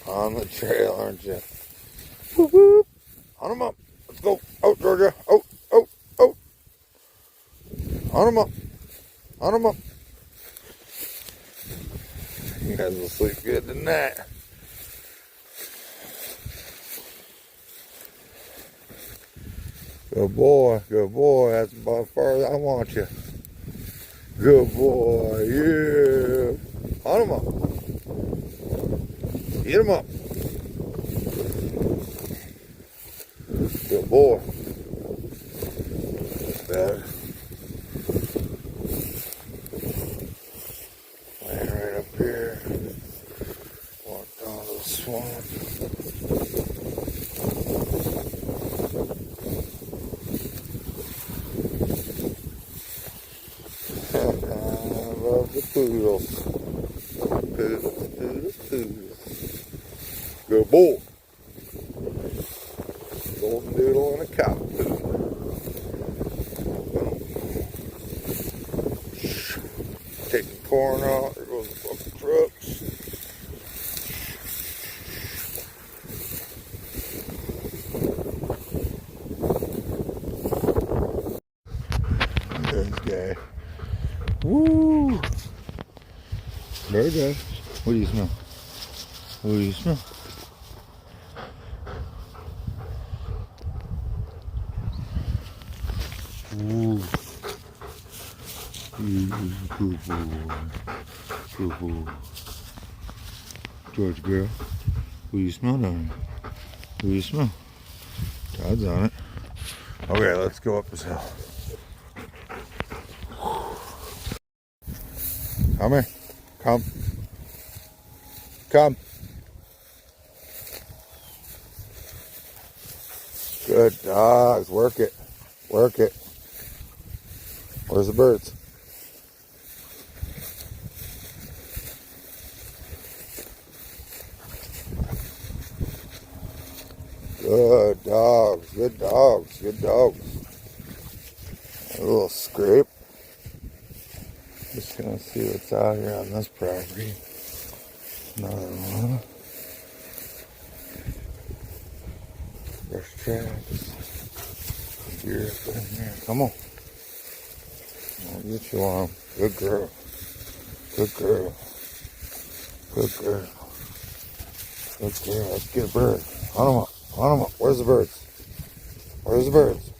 On the trail, aren't you? Whoop, whoop. On them up. Let's go. Out, Georgia. Out, out, out. On them up. On them up. You guys will sleep good tonight. Good boy, good boy. That's about as far as I want you. Good boy, yeah. On him up. Get him up. Good boy. Better. Laying right up here. Walk down to the swamp. I love the poodles. Poodles, poodles, poodles. Good boy. Goldendoodle and a cavapoo. Taking corn out. There goes the fucking trucks. This guy. Woo! Very good. What do you smell? What do you smell? Ooh. Good boy. Good boy. George girl. What do you smell down there? What do you smell? Todd's on it. Okay, let's go up this hill. Come here. Come. Come. Good dogs. Work it. Work it. Where's the birds? Good dogs. Good dogs. Good dogs. A little scrape. Just gonna see what's out here on this property. Another one. There's tracks. Deer up in here. Come on. I'll get you on. Good girl. Good girl. Good girl. Good girl. Let's get a bird. On them up. On them up. Where's the birds? Where's the birds?